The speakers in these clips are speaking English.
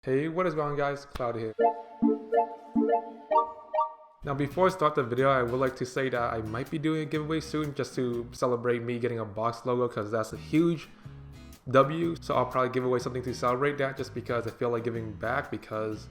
Hey, what is going on guys? Cloudy here. Now before I start the video, I would like to say that I might be doing a giveaway soon just to celebrate me getting a box logo because that's a huge W. So I'll probably give away something to celebrate that just because I feel like giving back because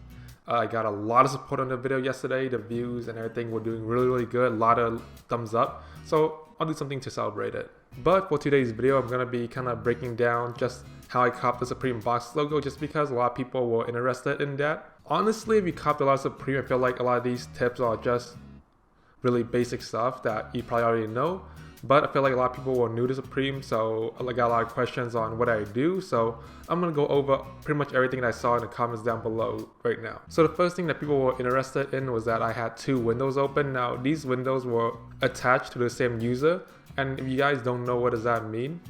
I got a lot of support on the video yesterday. The views and everything were doing really good. A lot of thumbs up. So I'll do something to celebrate it. But for today's video, I'm going to be kind of breaking down just how I copped the Supreme box logo just because a lot of people were interested in that. Honestly, if you copped a lot of Supreme, I feel like a lot of these tips are just really basic stuff that you probably already know. But I feel like a lot of people were new to Supreme, so I got a lot of questions on what I do. So I'm going to go over pretty much everything that I saw in the comments down below right now. So the first thing that people were interested in was that I had two windows open. Now these windows were attached to the same user. And if you guys don't know what does that mean,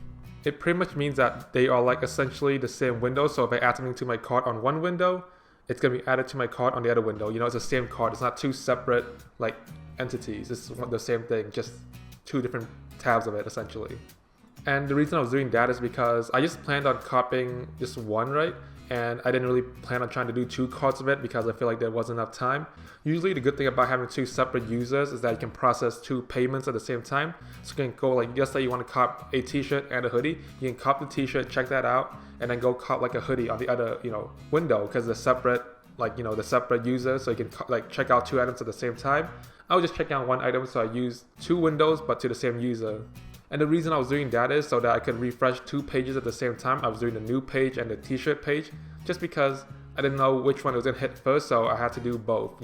it pretty much means that they are like essentially the same window. So if I add something to my cart on one window, it's going to be added to my cart on the other window. You know, it's the same cart. It's not two separate like entities. It's the same thing, just two different tabs of it essentially. And the reason I was doing that is because I just planned on copying just one, right? And I didn't really plan on trying to do two carts of it because I feel like there wasn't enough time. Usually the good thing about having two separate users is that you can process two payments at the same time. So you can go like, just say you want to cop a t-shirt and a hoodie, you can cop the t-shirt, check that out, and then go cop like a hoodie on the other, window because they're separate, the separate users. So you can like check out two items at the same time. I was just checking out one item, so I used two windows but to the same user. And the reason I was doing that is so that I could refresh two pages at the same time. I was doing the new page and the t-shirt page just because I didn't know which one was gonna hit first, so I had to do both,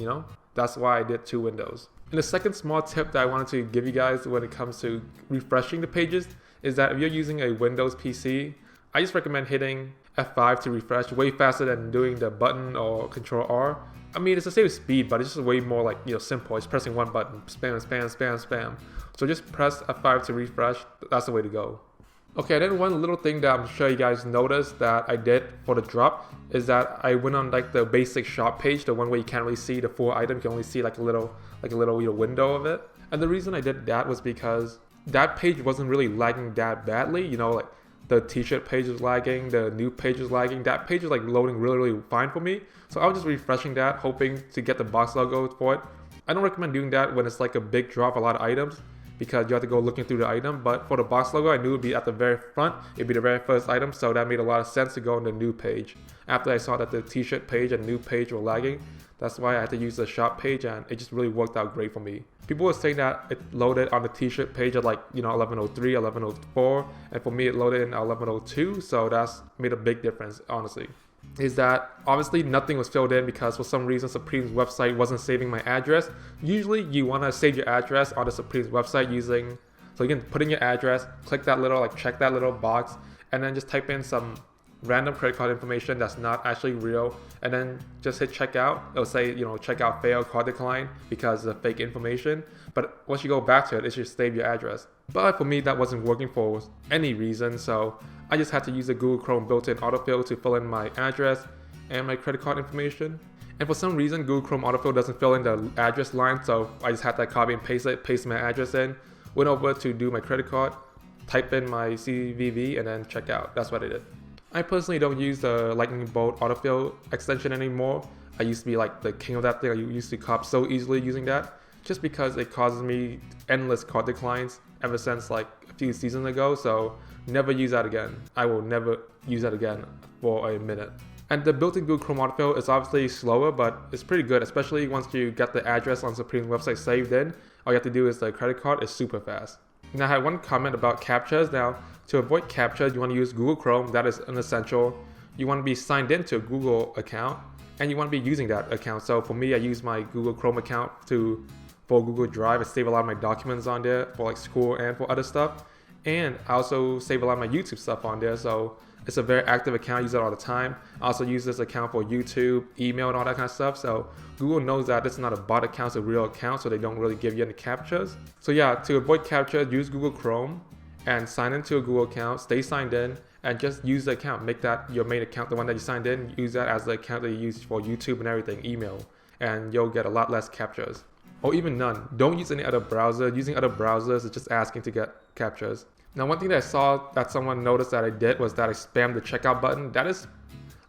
That's why I did two windows. And the second small tip that I wanted to give you guys when it comes to refreshing the pages is that if you're using a Windows PC, I just recommend hitting F5 to refresh way faster than doing the button or Control R. I mean, it's the same speed, but it's just way more like, simple. It's pressing one button, spam. So just press F5 to refresh. That's the way to go. Okay, then one little thing that I'm sure you guys noticed that I did for the drop is that I went on like the basic shop page, the one where you can't really see the full item. You can only see like a little window of it. And the reason I did that was because that page wasn't really lagging that badly. Like the t-shirt page was lagging, the new page was lagging. That page was like loading really fine for me. So I was just refreshing that, hoping to get the box logo for it. I don't recommend doing that when it's like a big drop, a lot of items, because you have to go looking through the item. But for the box logo, I knew it would be at the very front. It'd be the very first item, so that made a lot of sense to go on the new page. After I saw that the t-shirt page and new page were lagging, that's why I had to use the shop page, and it just really worked out great for me. People were saying that it loaded on the t-shirt page at like 1103, 1104, and for me it loaded in 1102, so that's made a big difference, honestly. Is that obviously nothing was filled in because for some reason Supreme's website wasn't saving my address. Usually you want to save your address on the Supreme's website so you can put in your address, click that little, check that little box, and then just type in some random credit card information that's not actually real, and then just hit checkout. It'll say, checkout failed, card decline, because of fake information. But once you go back to it, it should save your address. But for me, that wasn't working for any reason, so I just had to use the Google Chrome built-in autofill to fill in my address and my credit card information. And for some reason, Google Chrome autofill doesn't fill in the address line, so I just had to copy and paste my address in, went over to do my credit card, type in my CVV, and then check out. That's what I did. I personally don't use the lightning bolt autofill extension anymore. I used to be like the king of that thing. I used to cop so easily using that just because it causes me endless card declines ever since like a few seasons ago. So never use that again. I will never use that again for a minute. And the built-in Google Chrome autofill is obviously slower, but it's pretty good, especially once you get the address on Supreme's website saved in. All you have to do is the credit card is super fast. Now I had one comment about CAPTCHAs. Now to avoid CAPTCHAs, you want to use Google Chrome. That is an essential. You want to be signed into a Google account and you want to be using that account. So for me, I use my Google Chrome account for Google Drive. I save a lot of my documents on there for like school and for other stuff. And I also save a lot of my YouTube stuff on there. So it's a very active account. I use it all the time. I also use this account for YouTube, email, and all that kind of stuff. So Google knows that this is not a bot account, it's a real account, so they don't really give you any CAPTCHAs. So yeah, to avoid CAPTCHAs, use Google Chrome and sign into a Google account, stay signed in, and just use the account. Make that your main account, the one that you signed in, use that as the account that you use for YouTube and everything, email, and you'll get a lot less CAPTCHAs. Or even none. Don't use any other browser. Using other browsers is just asking to get CAPTCHAs. Now one thing that I saw that someone noticed that I did was that I spammed the checkout button. That is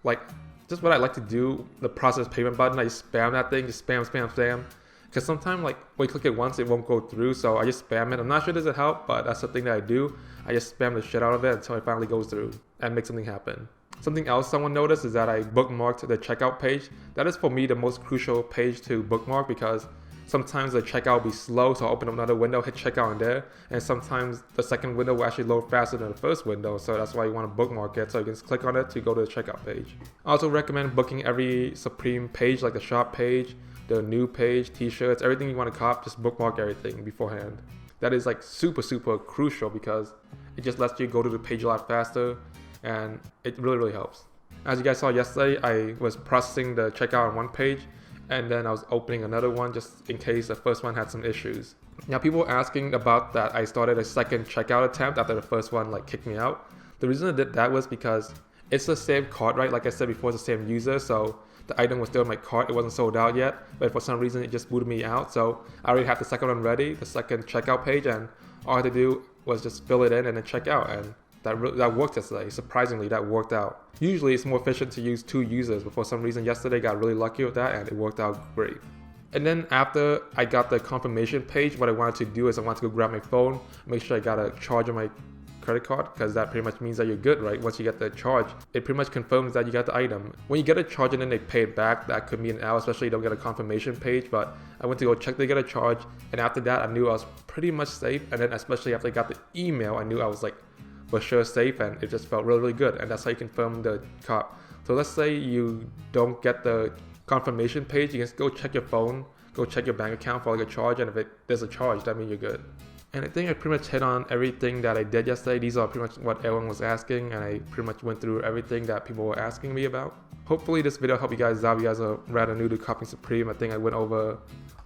like Just what I like to do, the process payment button, I just spam that thing, just spam. Because sometimes like when you click it once, it won't go through, so I just spam it. I'm not sure does it help, but that's the thing that I do. I just spam the shit out of it until it finally goes through and make something happen. Something else someone noticed is that I bookmarked the checkout page. That is for me the most crucial page to bookmark because sometimes the checkout will be slow, so I'll open up another window, hit checkout in there, and sometimes the second window will actually load faster than the first window, so that's why you want to bookmark it, so you can just click on it to go to the checkout page. I also recommend booking every Supreme page, like the shop page, the new page, t-shirts, everything you want to cop, just bookmark everything beforehand. That is like super crucial because it just lets you go to the page a lot faster, and it really helps. As you guys saw yesterday, I was processing the checkout on one page, and then I was opening another one just in case the first one had some issues. Now people were asking about that I started a second checkout attempt after the first one like kicked me out. The reason I did that was because it's the same cart, right? Like I said before, it's the same user, so the item was still in my cart, it wasn't sold out yet, but for some reason it just booted me out, so I already have the second one ready, the second checkout page, and all I had to do was just fill it in and then check out, and that worked yesterday. Surprisingly, that worked out. Usually it's more efficient to use 2 users, but for some reason yesterday got really lucky with that and it worked out great. And then after I got the confirmation page, what I wanted to do is I wanted to go grab my phone, make sure I got a charge on my credit card, because that pretty much means that you're good, right? Once you get the charge, it pretty much confirms that you got the item. When you get a charge and then they pay it back, that could mean an hour, especially you don't get a confirmation page, but I went to go check to get a charge, and after that I knew I was pretty much safe, and then especially after I got the email, I knew I was like for sure safe, and it just felt really good, and that's how you confirm the cop. So let's say you don't get the confirmation page, you can go check your phone, go check your bank account for like a charge, and if there's a charge, that means you're good. And I think I pretty much hit on everything that I did yesterday. These are pretty much what everyone was asking, and I pretty much went through everything that people were asking me about. Hopefully this video helped you guys out. You guys are rather new to copying Supreme. I think I went over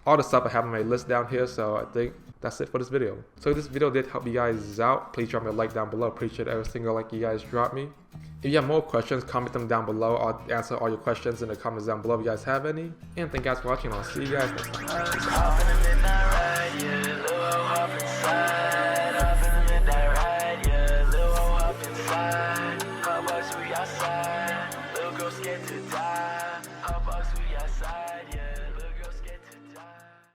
all the stuff I have on my list down here, so I think that's it for this video. So if this video did help you guys out, please drop me a like down below. Appreciate every single like you guys drop me. If you have more questions, comment them down below. I'll answer all your questions in the comments down below if you guys have any. And thank you guys for watching. I'll see you guys next time.